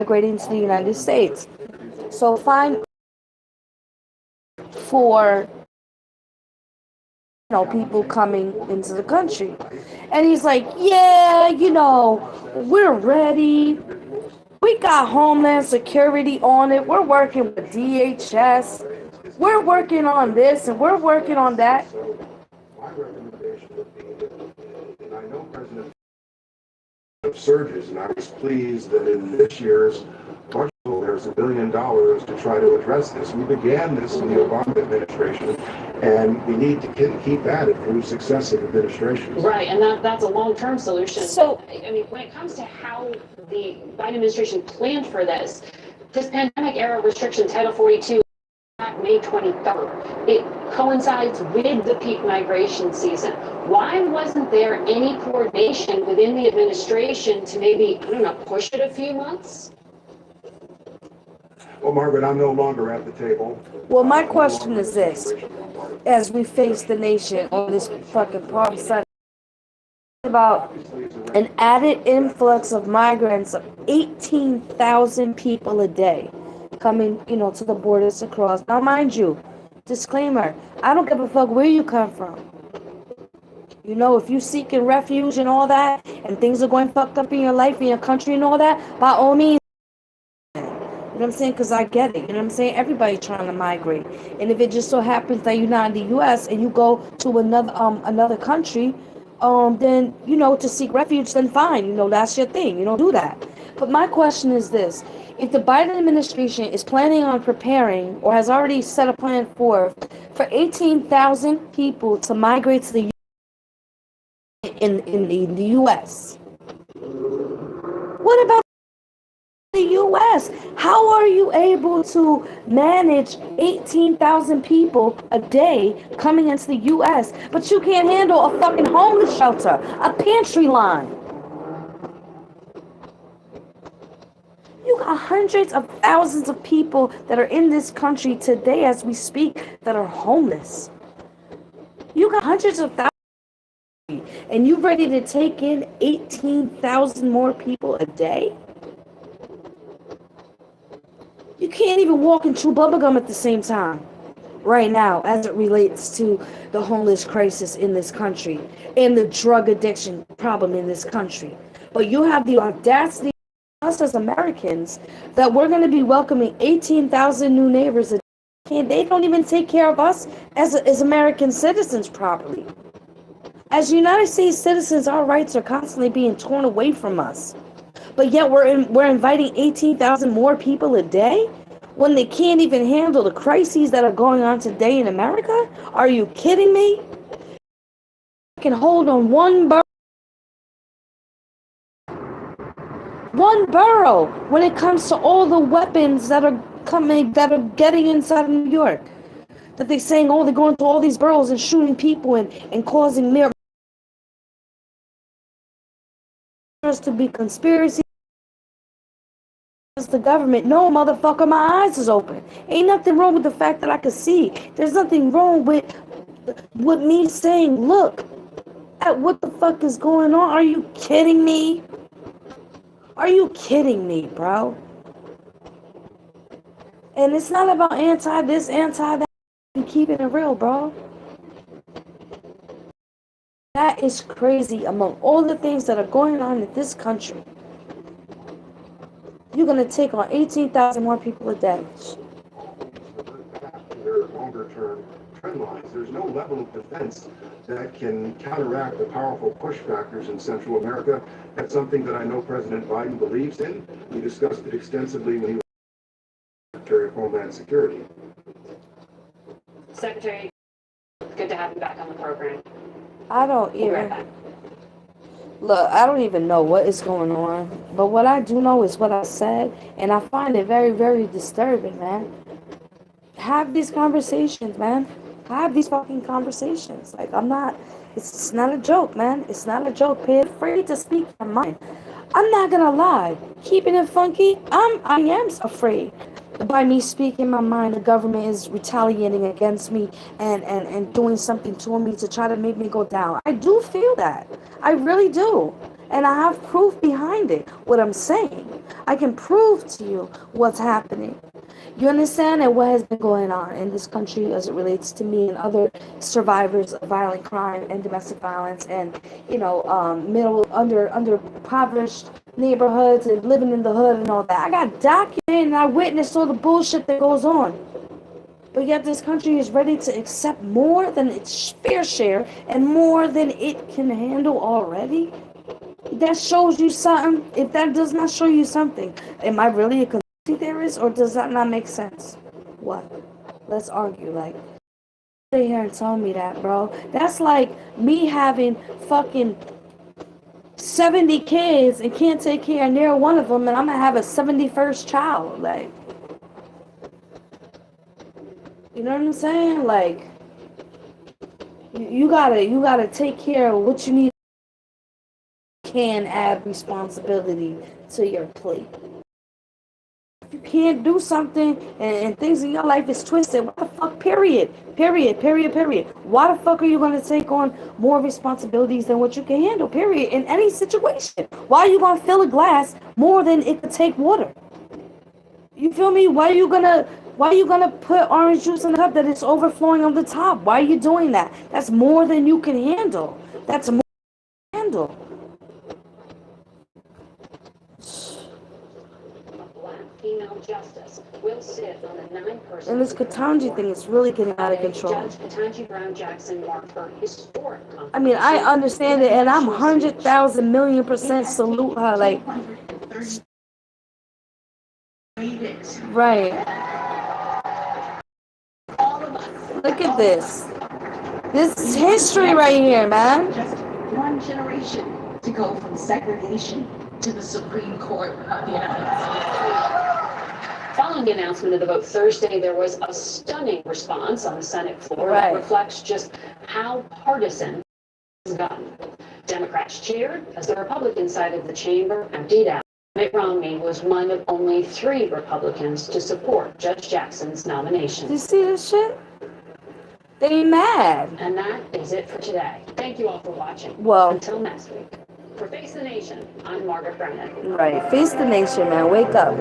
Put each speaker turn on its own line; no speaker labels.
migrating to the United States. So fine for people coming into the country. And he's like, yeah, we're ready. We got Homeland Security on it. We're working with DHS. We're working on this and we're working on that.
My recommendation would be that, and I know President surges, and I was pleased that in this year's budget there's $1 billion to try to address this. We began this in the Obama administration, and we need to keep at it through successive administrations.
Right, and that's a long-term solution. So, I mean, when it comes to how the Biden administration planned for this pandemic era restriction, Title 42, May 23rd. It coincides with the peak migration season. Why wasn't there any coordination within the administration to maybe, I don't know, push it a few months?
Well, Margaret, I'm no longer at the table.
Well, my question is this. As we face the nation on this fucking party side, about an added influx of migrants of 18,000 people a day coming, to the borders to cross. Now, mind you, disclaimer, I don't give a fuck where you come from. If you're seeking refuge and all that, and things are going fucked up in your life, in your country and all that, by all means, you know what I'm saying? Because I get it. You know what I'm saying? Everybody trying to migrate. And if it just so happens that you're not in the U.S. and you go to another country, then, to seek refuge, then fine. That's your thing. Do that. But my question is this. If the Biden administration is planning on preparing or has already set a plan for 18,000 people to migrate to the in the U.S., what about the U.S.? How are you able to manage 18,000 people a day coming into the U.S., but you can't handle a fucking homeless shelter, a pantry line? You got hundreds of thousands of people that are in this country today as we speak that are homeless. You got hundreds of thousands, and you ready to take in 18,000 more people a day? You can't even walk and chew bubblegum at the same time right now as it relates to the homeless crisis in this country and the drug addiction problem in this country. But you have the audacity, us as Americans, that we're going to be welcoming 18,000 new neighbors a day. They don't even take care of us as American citizens properly. As United States citizens, our rights are constantly being torn away from us. But yet we're inviting 18,000 more people a day when they can't even handle the crises that are going on today in America? Are you kidding me? I can hold on one borough when it comes to all the weapons that are getting inside of New York. That they're saying, they're going to all these boroughs and shooting people and causing mere to be conspiracy. The government. No, motherfucker, my eyes is open. Ain't nothing wrong with the fact that I can see. There's nothing wrong with me saying, look at what the fuck is going on. Are you kidding me? Are you kidding me, bro? And it's not about anti this, anti that. I'm keeping it real, bro. That is crazy. Among all the things that are going on in this country, you're going to take on 18,000 more people a day.
There are longer-term trend lines. There's no level of defense that can counteract the powerful push factors in Central America. That's something that I know President Biden believes in. We discussed it extensively when he was Secretary of Homeland Security.
Secretary, good to have you back on the program.
I don't even know what is going on. But what I do know is what I said. And I find it very, very disturbing, man. Have these conversations, man. Have these fucking conversations. It's not a joke, man. It's not a joke. Be afraid to speak your mind. I'm not gonna lie. Keeping it funky, I am afraid. By me speaking my mind, the government is retaliating against me and doing something to me to try to make me go down. I do feel that. I really do. And I have proof behind it, what I'm saying. I can prove to you what's happening. You understand and what has been going on in this country as it relates to me and other survivors of violent crime and domestic violence, and middle under impoverished neighborhoods and living in the hood and all that. I got documented and I witnessed all the bullshit that goes on. But yet this country is ready to accept more than its fair share and more than it can handle already. That shows you something. If that does not show you something, am I really a conspiracy theorist, or does that not make sense? What? Let's argue. Like, stay here and tell me that, bro. That's like me having fucking 70 kids and can't take care of near one of them, and I'm gonna have a 71st child. Like, you know what I'm saying? Like, you gotta take care of what you need. Can add responsibility to your plate. If you can't do something and things in your life is twisted, what the fuck, period. Why the fuck are you going to take on more responsibilities than what you can handle, period, in any situation? Why are you going to fill a glass more than it could take water? You feel me? Why are you gonna put orange juice in a cup that is overflowing on the top? Why are you doing that? That's more than you can handle. That's more than you can handle.
Female justice will sit on the 9-person.
And this Ketanji thing is really getting out of control.
Judge Ketanji Brown Jackson marked her historic.
I mean, I understand it, and I'm 100,000 million% salute her. Like, right. Look at this. This is history right here, man.
Just one generation to go from segregation to the Supreme Court of the United States.
Following the announcement of the vote Thursday, there was a stunning response on the Senate floor that reflects just how partisan it's gotten. Democrats cheered as the Republican side of the chamber emptied out. Mitt Romney was one of only 3 Republicans to support Judge Jackson's nomination.
Do you see this shit? They mad.
And that is it for today. Thank you all for watching.
Well,
until next week. For Face the Nation, I'm Margaret Brennan.
Right. Face the nation, man. Wake up.